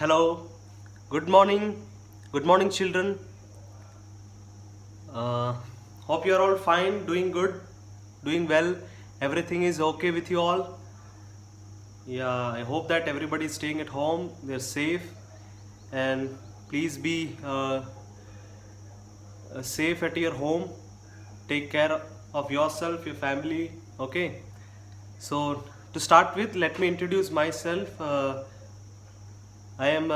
Hello, good morning, children. Uh, Hope you are all fine, doing good, doing well. Everything is okay with you all. Yeah, I hope that everybody is staying at home, they're safe, and please be safe at your home. Take care of yourself, your family. Okay, so to start with, let me introduce myself. I am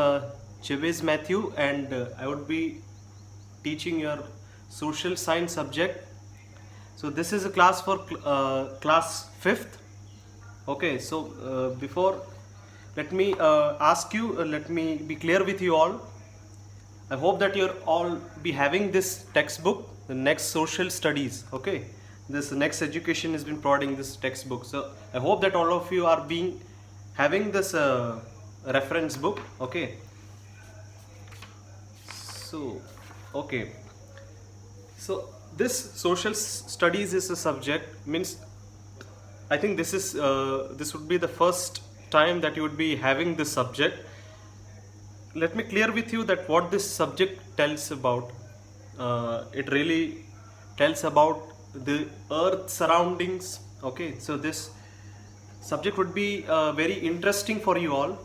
Chavez Matthew, and I would be teaching your social science subject. So this is a class for class 5th. Okay, so before, let me ask you, let me be clear with you all. I hope that you're all be having this textbook, the next social studies. Okay, this next education has been providing this textbook. So I hope that all of you are being having this reference book. Okay, so okay, so this social studies is a subject, means I think this would be the first time that you would be having this subject. Let me clear with you that what this subject tells about. It really tells about the earth surroundings. Okay, so this subject would be very interesting for you all,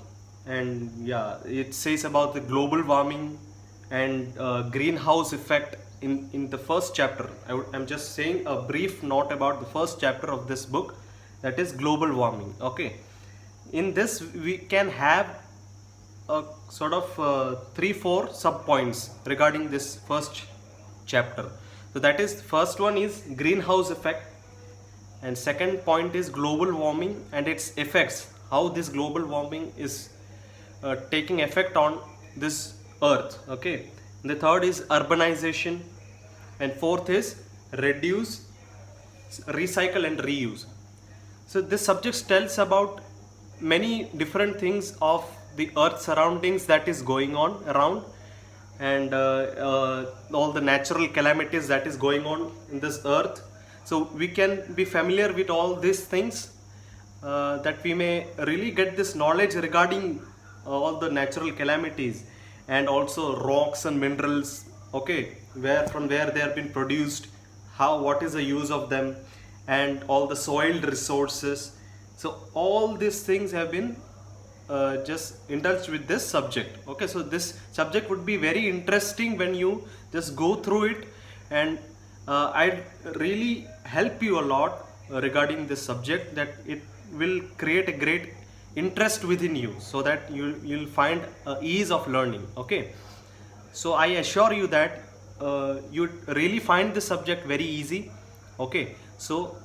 and yeah, it says about the global warming and greenhouse effect in the first chapter. I'm just saying a brief note about the first chapter of this book, that is global warming. Okay, in this we can have a sort of 3-4 sub points regarding this first chapter. So that is, first one is greenhouse effect, and second point is global warming and its effects, how this global warming is taking effect on this earth. Okay, and the third is urbanization, and fourth is reduce, recycle and reuse. So this subject tells about many different things of the earth surroundings that is going on around, and all the natural calamities that is going on in this earth. So we can be familiar with all these things, that we may really get this knowledge regarding all the natural calamities, and also rocks and minerals. Okay, from where they have been produced, what is the use of them, and all the soiled resources. So all these things have been just indulged with this subject. Okay, so this subject would be very interesting when you just go through it, and I'd really help you a lot regarding this subject, that it will create a great interest within you, so that you'll find ease of learning. Okay, so I assure you that you'd really find this subject very easy. Okay, so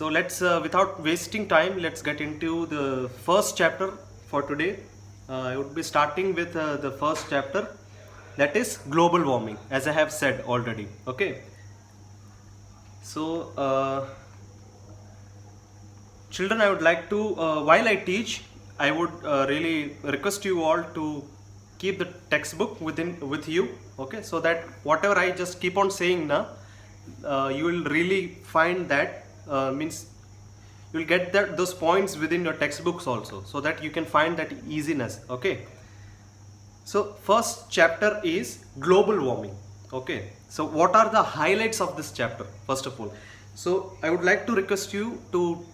let's without wasting time, let's get into the first chapter for today. I would be starting with the first chapter, that is global warming, as I have said already. Okay, so children, I would like to, while I teach, I would really request you all to keep the textbook with you. Okay, so that whatever I just keep on saying now, you will really find that, means you'll get those points within your textbooks also, so that you can find that easiness. Okay, so first chapter is global warming. Okay, so what are the highlights of this chapter? First of all, so I would like to request you to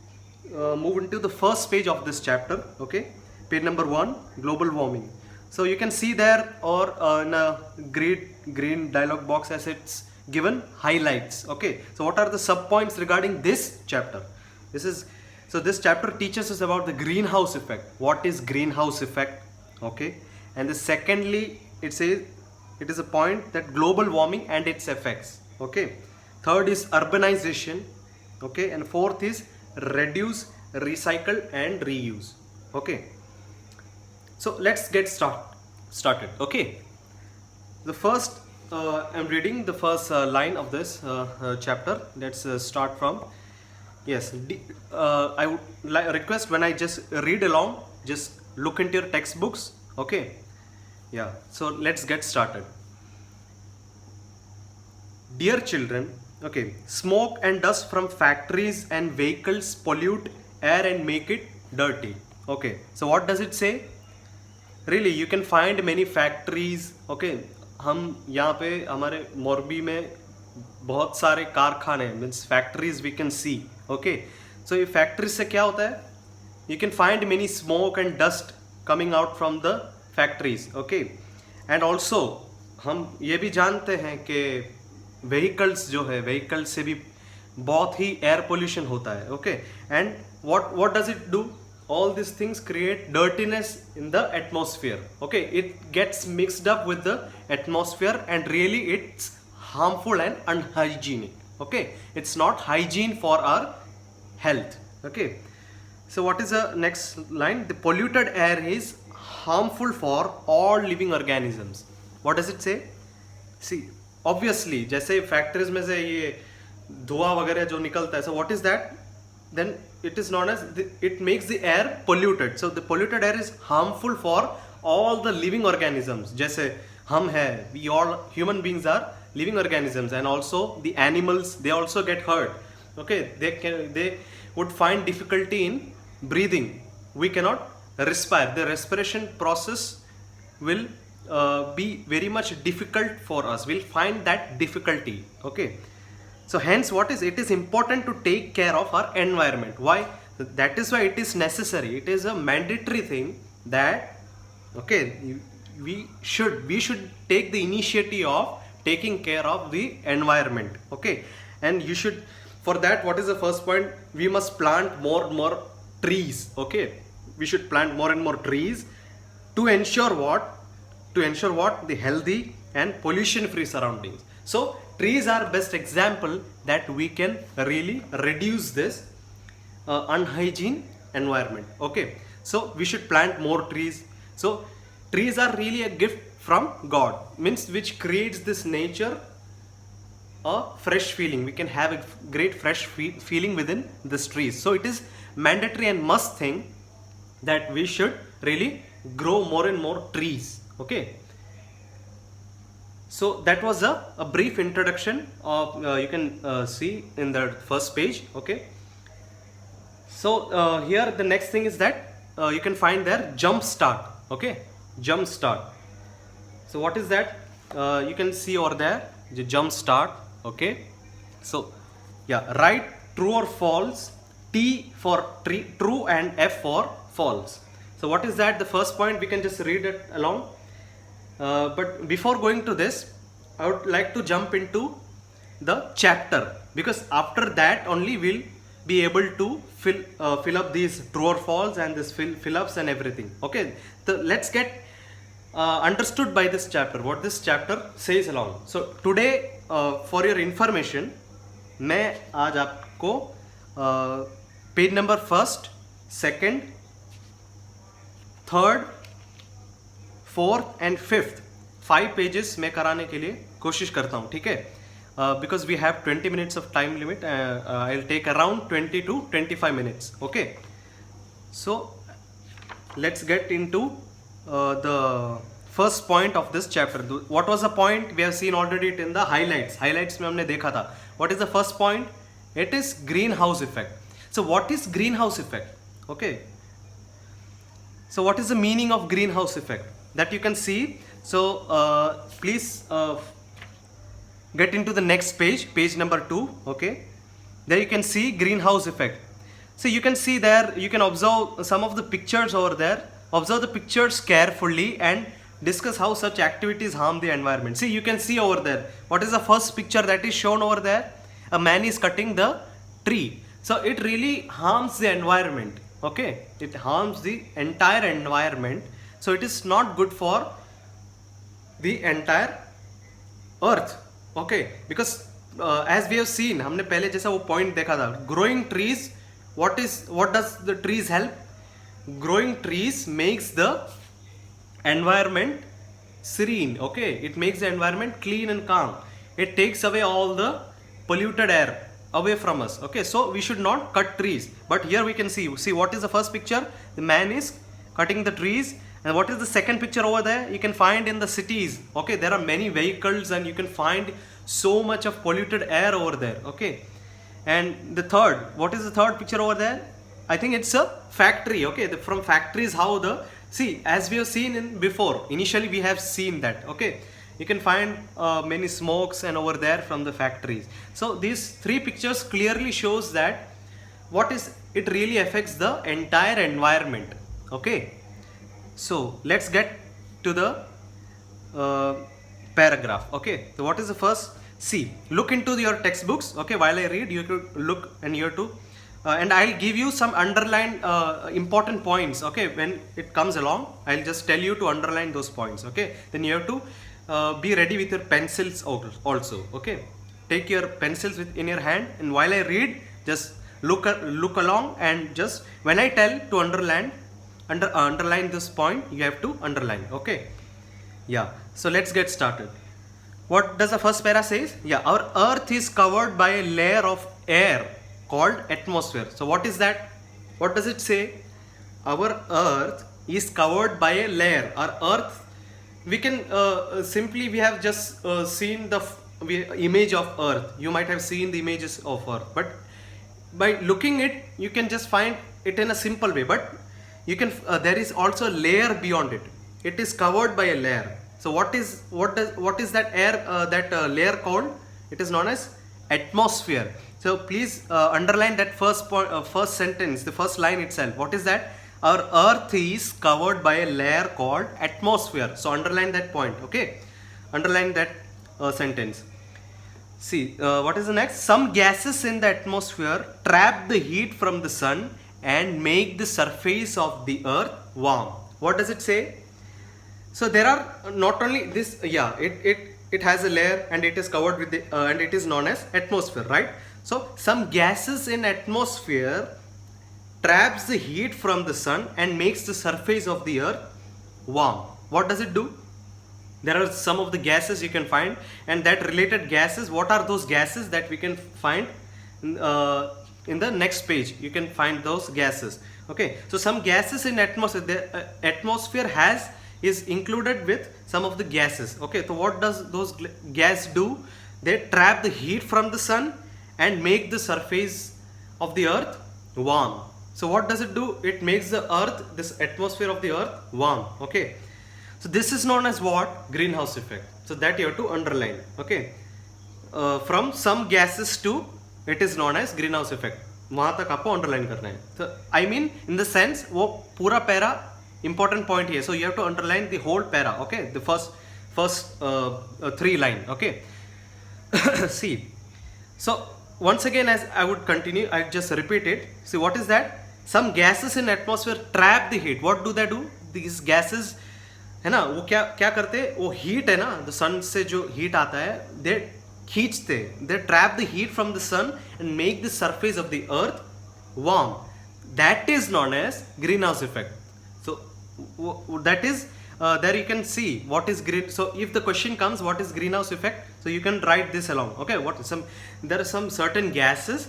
move into the first page of this chapter. Okay, page number 1, global warming. So you can see there, or in a green dialog box, as it's given highlights. Okay, so what are the sub points regarding this chapter? This chapter teaches us about the greenhouse effect. What is greenhouse effect? Okay, and the secondly, it says it is a point that global warming and its effects. Okay, third is urbanization. Okay, and fourth is reduce, recycle and reuse. Okay, so let's get started. Okay, the first I'm reading the first line of this chapter. Let's start from, yes, I would request, when I just read along, just look into your textbooks. Okay, yeah, so let's get started. Dear children, okay, smoke and dust from factories and vehicles pollute air and make it dirty. Okay, so what does it say? Really you can find many factories. Okay, हम यहाँ पे हमारे मोरबी में बहुत सारे कारखाने means factories we can see. Okay, so ये factories से क्या होता है, you can find many smoke and dust coming out from the factories. Okay, and also हम ये भी जानते हैं कि व्हीकल्स जो है, व्हीकल्स से भी बहुत ही एयर पोल्यूशन होता है. Okay, and what does it do? All these things create dirtiness in the atmosphere. Okay, it gets mixed up with the atmosphere and really it's harmful and unhygienic. Okay, it's not hygiene for our health. Okay, so what is the next line? The polluted air is harmful for all living organisms. What does it say? See, obviously जैसे factories में से ये धुआं वगैरह जो निकलता है, so what is that? Then it is known as it makes the air polluted. So the polluted air is harmful for all the living organisms. जैसे हम हैं, we all human beings are living organisms, and also the animals, they also get hurt. Okay, they would find difficulty in breathing. We cannot respire. The respiration process will be very much difficult for us. We'll find that difficulty. Okay. So hence what is, it is important to take care of our environment. Why? That is why it is necessary. It is a mandatory thing that, okay, we should take the initiative of taking care of the environment. Okay, and you should, for that, what is the first point? We must plant more and more trees. Okay, we should plant more and more trees to ensure what? To ensure what? The healthy and pollution free surroundings. So trees are best example that we can really reduce this unhygiene environment. Okay, so we should plant more trees. So trees are really a gift from God, means which creates this nature a fresh feeling. We can have a great fresh feeling within these trees. So it is mandatory and must thing that we should really grow more and more trees. Okay, so that was a brief introduction of you can see in the first page. Okay, so here the next thing is that you can find there jump start. Okay, jump start. So what is that? You can see over there the jump start. Okay, so yeah, write true or false, T for true and F for false. So what is that? The first point we can just read it along. But before going to this, I would like to jump into the chapter, because after that only we'll be able to fill up these true or false and this fill ups and everything. Okay, so let's get understood by this chapter, what this chapter says along. So today for your information, मैं आज आपको page number first, second, third, fourth and fifth 5 pages मैं कराने के लिए कोशिश करता हूँ. ठीक है, because we have 20 minutes of time limit. I will take around 20 to 25 minutes. Okay, so let's get into the first point of this chapter. What was the point? We have seen already it in the highlights में हमने देखा था. What is the first point? It is green house effect. So what is green house effect? Okay, so what is the meaning of greenhouse effect that you can see? So please get into the next page, page number 2. Okay, there you can see greenhouse effect. So you can see there, you can observe some of the pictures over there. Observe the pictures carefully and discuss how such activities harm the environment. See, you can see over there, what is the first picture that is shown over there? A man is cutting the tree. So it really harms the environment. Okay, it harms the entire environment. So it is not good for the entire earth. Okay, because as we have seen, हमने पहले जैसा वो point देखा था, growing trees, what does the trees help? Growing trees makes the environment serene. Okay, it makes the environment clean and calm. It takes away all the polluted air away from us. Okay, so we should not cut trees. But here we can see what is the first picture? The man is cutting the trees. And what is the second picture over there? You can find in the cities. Okay, there are many vehicles and you can find so much of polluted air over there. Okay, and the third, what is the third picture over there? I think it's a factory. Okay, from factories how the See, as we have seen in before, initially we have seen that, okay, you can find many smokes and over there from the factories. So these three pictures clearly shows that what is it really affects the entire environment, okay. So let's get to the paragraph, okay. So what is the first? See, look into your textbooks, okay. While I read, you could look and you have to and I'll give you some underlined important points, okay. When it comes along, I'll just tell you to underline those points, okay. Then you have to be ready with your pencils also, okay. Take your pencils in your hand, and while I read, just look along, and just when I tell to underline this point, you have to underline, okay. Yeah, so let's get started. What does the first para says? Yeah, our earth is covered by a layer of air called atmosphere. So what is that? What does it say? Our earth is covered by a layer. Our earth, we can simply, we have just seen the image of earth. You might have seen the images of earth, but by looking it, you can just find it in a simple way, but you can there is also a layer beyond it. It is covered by a layer. So what is that air layer called? It is known as atmosphere. So please underline that first point, first sentence, the first line itself. What is that? Our earth is covered by a layer called atmosphere. So underline that point, okay. Underline that sentence. See, what is the next? Some gases in the atmosphere trap the heat from the sun and make the surface of the earth warm. What does it say? So there are not only this, yeah, it has a layer and it is covered with the and it is known as atmosphere, right? So some gases in atmosphere traps the heat from the sun and makes the surface of the earth warm. What does it do? There are some of the gases you can find, and that related gases, what are those gases that we can find in the next page? You can find those gases, okay. So some gases in atmosphere, the atmosphere is included with some of the gases, okay. So what does those gas do? They trap the heat from the sun and make the surface of the earth warm. So what does it do? It makes the earth, this atmosphere of the earth, warm, okay. So this is known as what? Greenhouse effect. So that you have to underline, okay. From some gases to, it is known as greenhouse effect. वहाँ तक आपको underline करना है. So I mean in the sense वो पूरा para important point here. So you have to underline the whole para, okay. The first 3 line, okay. See, so once again, as I would continue, I just repeat it. See, what is that? Some gases in atmosphere trap the heat. What do they do? These gases, है ना, वो क्या करते हैं? वो heat है ना, the sun से जो heat आता है, they खींचते, they trap the heat from the sun and make the surface of the earth warm. That is known as greenhouse effect. So that is there you can see what is green. So if the question comes, what is greenhouse effect? So you can write this along, okay. There are some certain gases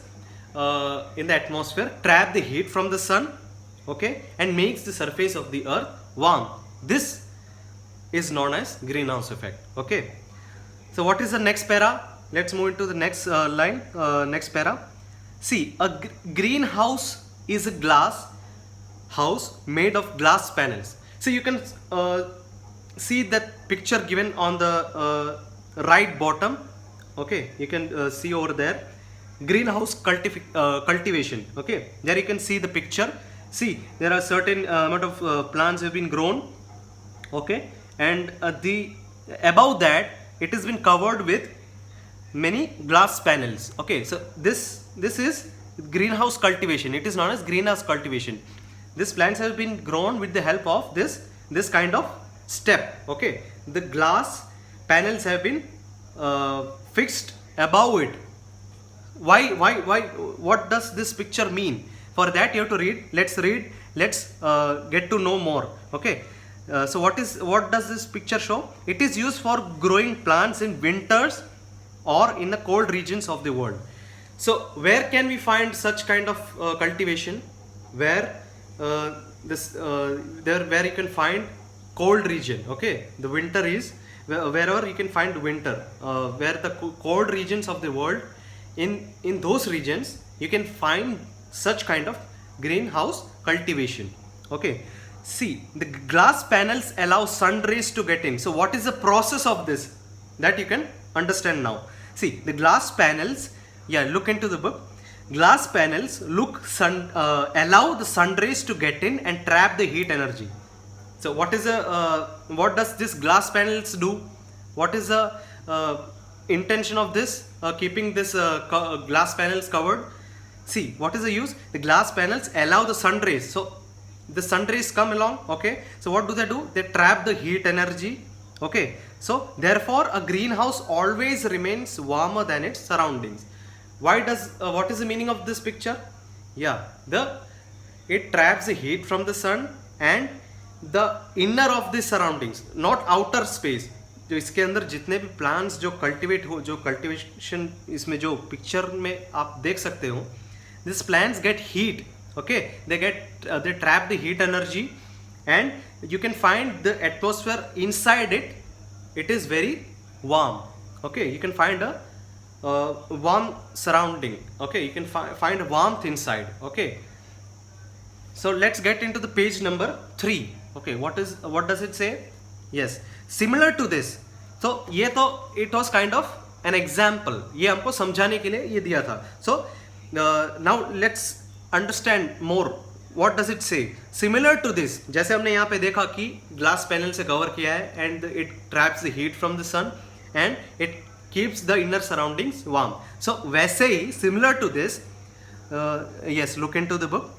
in the atmosphere trap the heat from the sun, okay, and makes the surface of the earth warm. This is known as greenhouse effect, okay. So what is the next para? Let's move into the next line, next para. See, a greenhouse is a glass house made of glass panels. So you can see that picture given on the right bottom, okay. You can see over there greenhouse cultivation, okay. There you can see the picture. See, there are certain amount of plants have been grown, okay, and above that it has been covered with many glass panels, okay. So this is greenhouse cultivation. It is known as greenhouse cultivation. These plants have been grown with the help of this kind of step, okay. The glass panels have been fixed above it. Why? What does this picture mean? For that you have to read. Let's read. Let's get to know more, okay. So what does this picture show? It is used for growing plants in winters or in the cold regions of the world. So where can we find such kind of cultivation? Where where you can find cold region, okay. The winter is wherever you can find winter, where the cold regions of the world, in those regions you can find such kind of greenhouse cultivation, okay. see, the glass panels allow sun rays to get in. So what is the process of this? That you can understand now. See, the glass panels, look into the book. Glass panels allow the sun rays to get in and trap the heat energy. So what does this glass panels do? What is the intention of this, keeping this glass panels covered? See, what is the use? The glass panels allow the sun rays. So the sun rays come along, okay? So what do? They trap the heat energy, okay? So therefore a greenhouse always remains warmer than its surroundings. What is the meaning of this picture? It traps the heat from the sun and the inner of the surroundings, not outer space. जो इसके अंदर जितने भी plants जो cultivation इसमें जो picture में आप देख सकते हो, this plants get heat, okay, they trap the heat energy and you can find the atmosphere inside it is very warm, okay? You can find a warm surrounding, okay? You can find a warmth inside, okay? So let's get into the page number 3, okay? What does it say? Yes, similar to this. So ये तो it was kind of an example, ये हमको समझाने के लिए ये दिया था. So now let's understand more. What does it say? Similar to this, जैसे हमने यहाँ पे देखा कि ग्लास पैनल से कवर किया है and it traps the heat from the sun and it keeps the inner surroundings warm. So वैसे ही similar to this, yes, look into the book.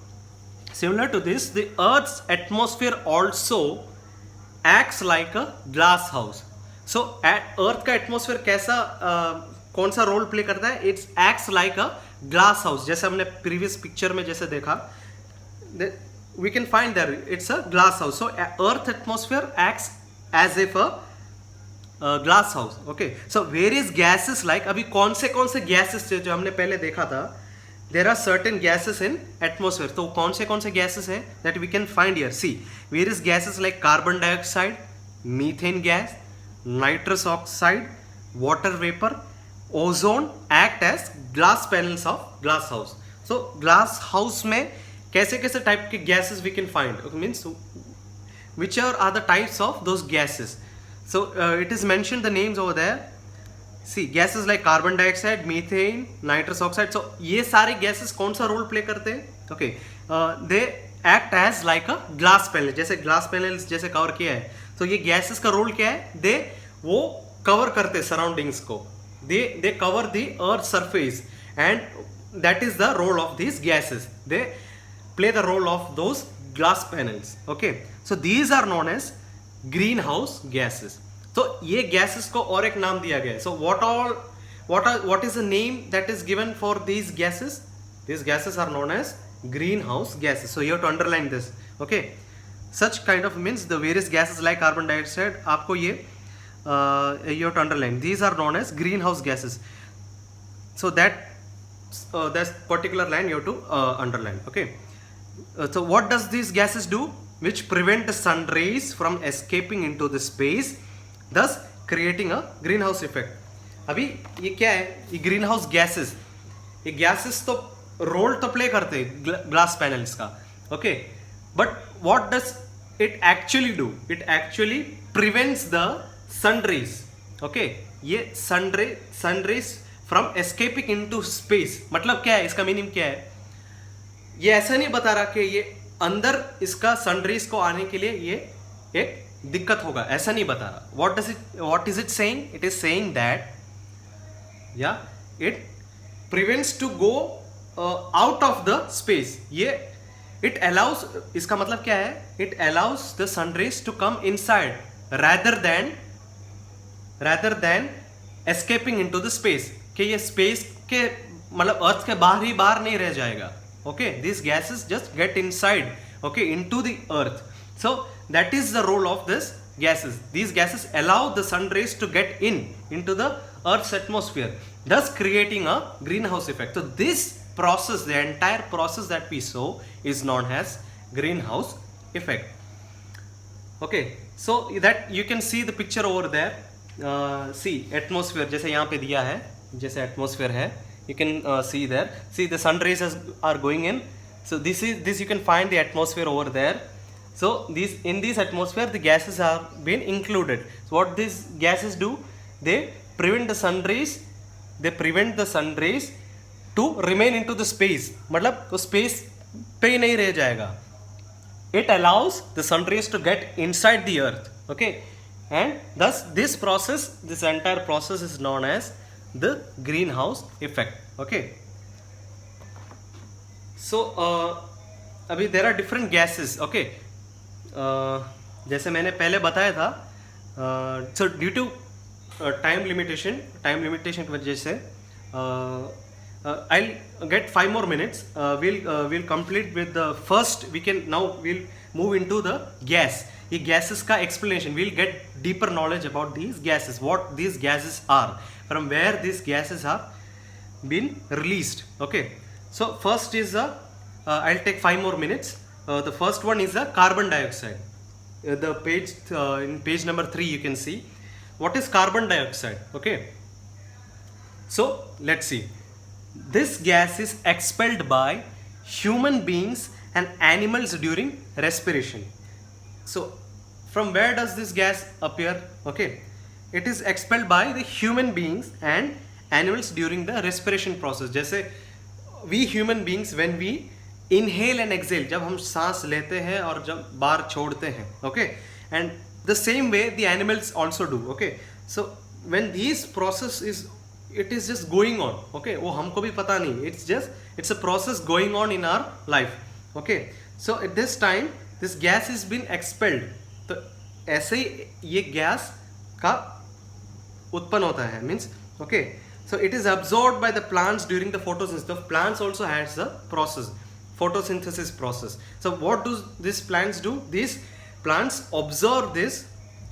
Similar to this, the Earth's atmosphere also acts like a glass house. So Earth का atmosphere कैसा कौन सा role play करता है? It acts like a glass house. जैसे हमने previous picture में जैसे देखा, we can find that it's a glass house. So Earth atmosphere acts as if a glass house. Okay. So various gases like अभी कौन से gases थे जो हमने पहले देखा था? There are certain gases in atmosphere. तो कौन से gases हैं that we can find here? See, various gases like carbon dioxide, methane gas, nitrous oxide, water vapor, ozone act as glass panels of glass house. So glass house में कैसे type के gases we can find? Okay, means which are the types of those gases? So it is mentioned the names over there. See, gases like carbon dioxide, methane, nitrous oxide. So ये सारे gases कौन सा role play करते हैं? Okay, they act as like a glass panel. जैसे glass panels जैसे cover किया है, तो ये gases का role क्या है? वो cover करते surroundings को. They cover the earth's surface and that is the role of these gases. They play the role of those glass panels. Okay, so these are known as greenhouse gases. तो ये gases को और एक नाम दिया गया है. So what is the name that is given for these gases? These gases are known as greenhouse gases. So you have to underline this. Okay, such kind of means the various gases like carbon dioxide, आपको ये you have to underline. These are known as greenhouse gases. So that particular line you have to underline. Okay. So what does these gases do? Which prevent the sun rays from escaping into the space, thus creating a greenhouse effect. अभी ये क्या है? ये greenhouse gases. ये gases तो role तो play करते हैं glass panels का. Okay. But what does it actually do? It actually prevents the sun rays. Okay. ये sun rays from escaping into space. मतलब क्या है? इसका मीनिंग क्या है? ये ऐसा नहीं बता रहा कि ये अंदर इसका सन रेज को आने के लिए ये एक दिक्कत होगा, ऐसा नहीं बता रहा. what is it saying? It is saying that it prevents to go out of the space. ये it allows, इसका मतलब क्या है? It allows the sun rays to come inside rather than escaping into the space. कि ये space के मतलब अर्थ के बाहर नहीं रह जाएगा. Okay, these gases just get inside, okay, into the earth. So that is the role of this gases. These gases allow the sun rays to get into the earth's atmosphere, thus creating a greenhouse effect. So this process, the entire process that we saw, is known as greenhouse effect. Okay, so that you can see the picture over there. See atmosphere, जैसे यहाँ पे दिया है, जैसे atmosphere है. You can see there. See the sun rays are going in. So this you can find the atmosphere over there. So in this atmosphere the gases are been included. So what these gases do, they prevent the sun rays, to remain into the space. मतलब तो space पे ही नहीं रह जाएगा. It allows the sun rays to get inside the earth. Okay, and thus this entire process is known as the greenhouse effect. Okay, so अभी there are different gases. Okay, जैसे मैंने पहले बताया था, so due to time limitation की वजह से I'll get 5 more minutes. We'll complete with the first. We'll move into the gas. ये gases का explanation. We'll get deeper knowledge about these gases. What these gases are, from where these gases are been released. Okay. So first is I'll take 5 more minutes. The first one is the carbon dioxide. The page in page number 3 you can see what is carbon dioxide. Okay. So let's see. This gas is expelled by human beings and animals during respiration. So from where does this gas appear? Okay, it is expelled by the human beings and animals during the respiration process. जैसे we human beings when we inhale and exhale, जब हम सांस लेते हैं और जब बाहर छोड़ते हैं. Okay, and the same way the animals also do. Okay, so when this process is, it is just going on. Okay, वो हमको भी पता नहीं, it's a process going on in our life. Okay, so at this time this gas is been expelled. तो ऐसे ही ये gas का उत्पन्न होता है, means okay, so it is absorbed by the plants during the photosynthesis. The plants also has a process, photosynthesis process. So what do these plants do? These plants absorb this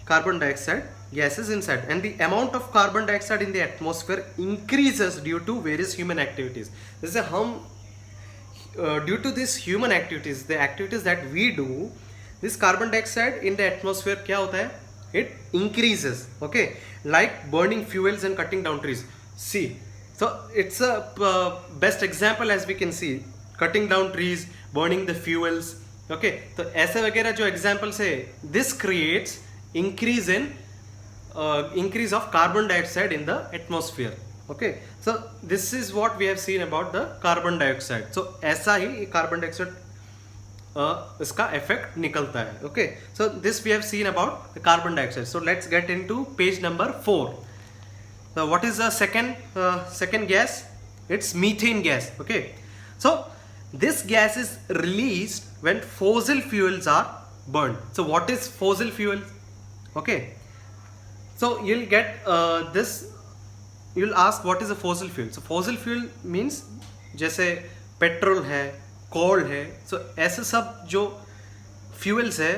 carbon dioxide gases inside, and the amount of carbon dioxide in the atmosphere increases due to various human activities. जैसे हम due to these human activities, the activities that we do, this carbon dioxide in the atmosphere क्या होता है? It increases. Okay, like burning fuels and cutting down trees. See, so it's a best example as we can see, cutting down trees, burning the fuels. Okay, तो ऐसे वगैरह जो examples है, this creates increase of carbon dioxide in the atmosphere. Okay, so this is what we have seen about the carbon dioxide. So ऐसा ही carbon dioxide इसका effect निकलता है. Okay, so this we have seen about the carbon dioxide. So let's get into page number 4. So what is the second gas? It's methane gas. Okay, so this gas is released when fossil fuels are burned. So what is fossil fuel? Okay, so you'll get you'll ask what is a fossil fuel. So fossil fuel means जैसे petrol है, कोल है, so ऐसे सब जो fuels है,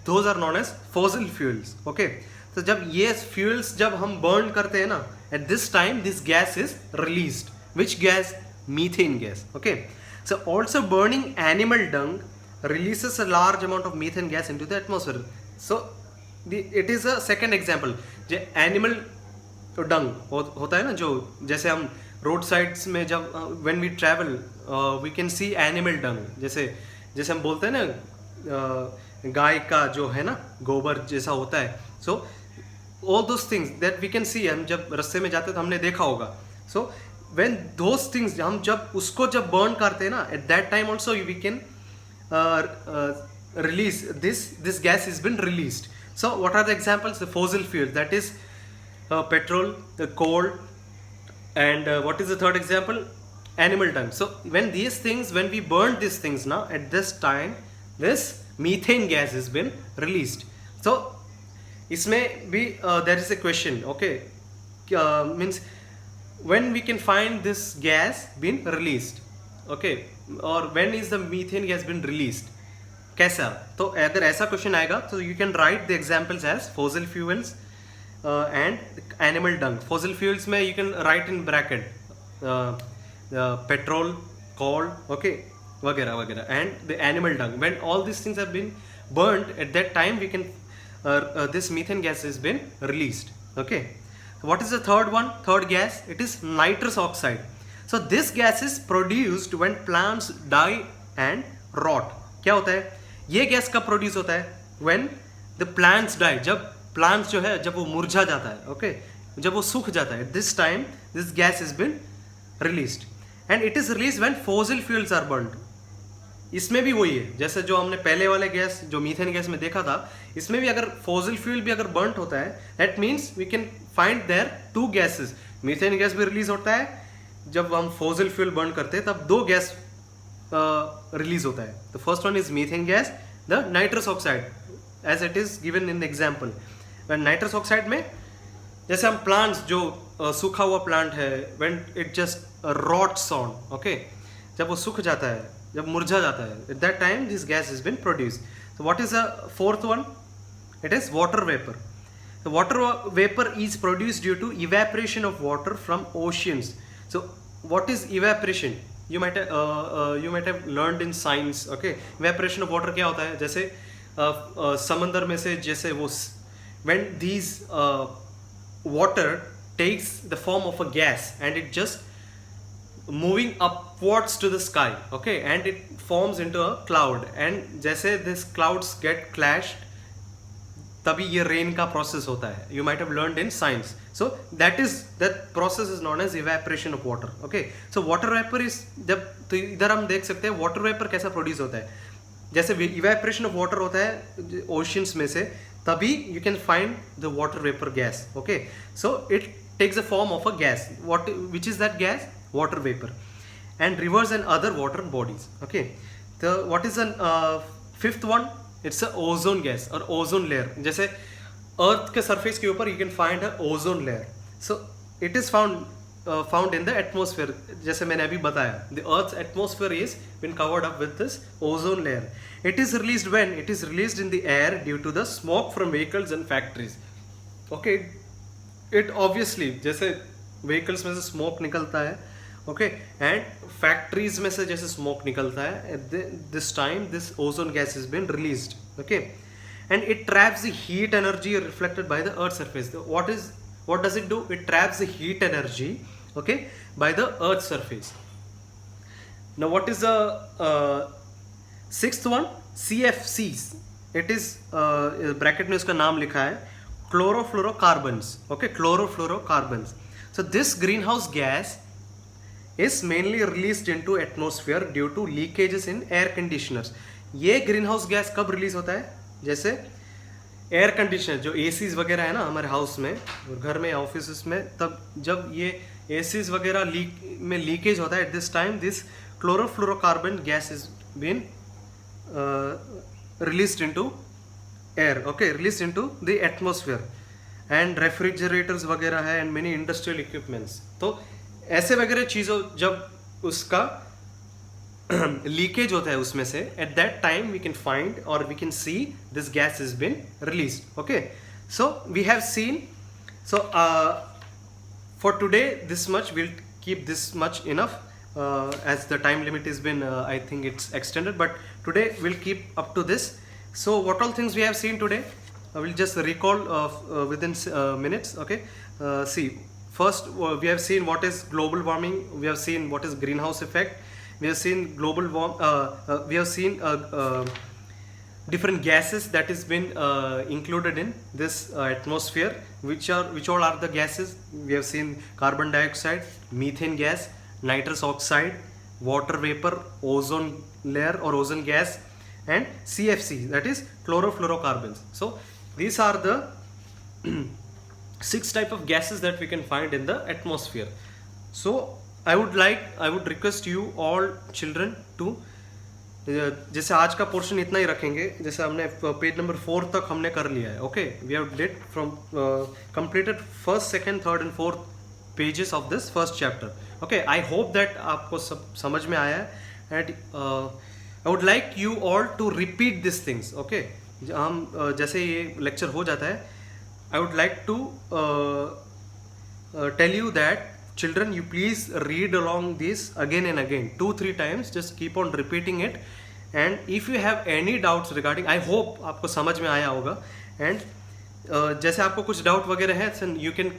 those are known as fossil fuels. Okay, so जब ये fuels जब हम burn करते हैं ना, at this time this gas is released. Which gas? Methane gas. Okay, so also burning animal dung releases a large amount of methane gas into the atmosphere. So it is a second example. जो animal डंग होता है ना, जो जैसे हम road sides में जब when we travel we can see animal dung, जैसे हम बोलते हैं ना गाय का जो है ना गोबर जैसा होता है. So all those things that we can see, हम जब रास्ते में जाते तो हमने देखा होगा. सो व्हेन दोस थिंग्स हम जब उसको जब बर्न करते हैं ना, at that time also we can release this gas has been released. So what are the examples? The fossil fuels, that is petrol, the coal, and what is the third example? Animal dung. So when we burn these things now, at this time this methane gas has been released. So इसमें भी there is a question. Okay, means when we can find this gas been released. Okay, or when is the methane gas been released? कैसा? तो अगर ऐसा question आएगा तो you can write the examples as fossil fuels and animal dung. Fossil fuels में you can write in bracket petrol, coal, okay, वगैरह वगैरह, and the animal dung. When all this things have been burned, at that time we can this methane gas has been released. Okay, what is the third one? Third gas, it is nitrous oxide. So this gas is produced when plants die and rot. क्या होता है? ये gas कब produce होता है? When the plants die, जब plants जो है जब वो मुरझा जाता है, ओके, जब वो सूख जाता है, this time this gas is been released and it is release when fossil fuels are burned. इसमें भी वही है, जैसे जो हमने पहले वाले गैस जो मीथेन गैस में देखा था, इसमें भी अगर फॉसिल फ्यूल भी अगर बर्न्ट होता है, that means we can find there two gases. Methane gas भी रिलीज होता है, जब हम फॉसिल फ्यूल बर्न करते हैं तब दो गैस रिलीज होता है। The first one is methane gas, the nitrous oxide, as it is given in the example. Nitrous oxide में जैसे हम प्लांट्स जो सूखा हुआ प्लांट है, when it just rots on, okay, जब वो सूख जाता है, जब मुरझा जाता है, at that time this gas is been produce. So what is the fourth one? It is water vapour. The water vapor is produced due to evaporation of water from oceans. So, what is evaporation? You might have learned in science. Okay, evaporation of water क्या होता है? जैसे समंदर में से जैसे वो when these water takes the form of a gas and it just moving upwards to the sky. Okay, and it forms into a cloud. And जैसे this clouds get clashed, तभी ये रेन का प्रोसेस होता है. You might have learned in science. So that process is known as evaporation of water. Okay, so water vapour is, जब तो इधर हम देख सकते हैं वाटर वेपर कैसा प्रोड्यूस होता है. जैसे इवेपोरेशन ऑफ वाटर होता है ओशियंस में से, तभी you can find the water vapour gas. Okay, so it takes the form of a gas. Which is that gas? Water vapour. And rivers and other water bodies. Okay, तो what is the fifth one? It's a ozone gas और ozone layer. जैसे earth के surface के ऊपर you can find a ozone layer. So it is found in the atmosphere. जैसे मैंने अभी बताया, the earth atmosphere is been covered up with this ozone layer. It is released when? It is released in the air due to the smoke from vehicles and factories. Okay, it obviously जैसे vehicles में से smoke निकलता है, okay, and factories में से जैसे smoke निकलता है, this time this ozone gas is been released. Okay, and it traps the heat energy reflected by the earth surface. what does it do? It traps the heat energy, okay, by the earth surface. Now what is the sixth one? CFCs. It is bracket में उसका नाम लिखा है chlorofluorocarbons. Okay, chlorofluorocarbons. So this greenhouse gas is mainly released into atmosphere due to leakages in air conditioners. ये green house gas कब release होता है? जैसे एयर कंडीशनर, जो एसीज वगैरह है ना हमारे हाउस में और घर में, ऑफिस में, तब जब ये एसीज वगैरह लीकेज होता है, at this time this chlorofluorocarbon gas is been released into air. Okay, released into the atmosphere. And refrigerators वगैरह है एंड मेनी इंडस्ट्रियल इक्विपमेंट्स. तो ऐसे वगैरह चीज़ों जब उसका लीकेज होता है उसमें से, at that time we can find और we can see this gas is been release. Okay, so we have seen. So for today this much, will keep this much enough as the time limit has been I think it's extended, but today we'll keep up to this. So what all things we have seen today, I will just recall within minutes. Okay, see, first we have seen what is global warming, we have seen what is greenhouse effect, we have seen we have seen different gases that is been included in this atmosphere. Which all are the gases? We have seen carbon dioxide, methane gas, nitrous oxide, water vapor, ozone layer or ozone gas, and CFC, that is chlorofluorocarbons. So these are the 6 type of gases that we can find in the atmosphere. So I would request you all children to, जैसे आज का portion इतना ही रखेंगे, जैसे हमने page number 4 तक हमने कर लिया है. Okay, we have did from completed first, second, third and fourth pages of this first chapter. Okay, I hope that आपको सब समझ में आया है. And I would like you all to repeat this things. Okay, हम जैसे ये lecture हो जाता है, I would like to tell you that children, you please read along this again and again, 2-3 times. Just keep on repeating it. And if you have any doubts regarding, I hope आपको समझ में आया होगा. And जैसे आपको कुछ doubt वगैरह है, then you can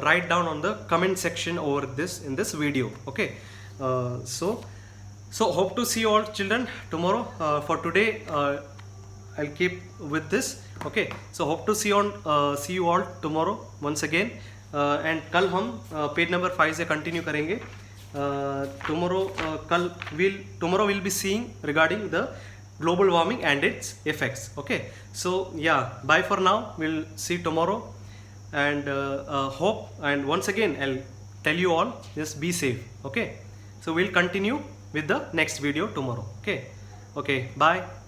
write down on the comment section over this in this video. Okay, so hope to see you all children tomorrow. For today I'll keep with this. Okay, so hope to see you all tomorrow once again. And कल हम page number 5 से continue करेंगे. Tomorrow we'll be seeing regarding the global warming and its effects. Okay, so yeah, bye for now. We'll see tomorrow, and hope, and once again I'll tell you all, just be safe. Okay, so we'll continue with the next video tomorrow. Okay, bye.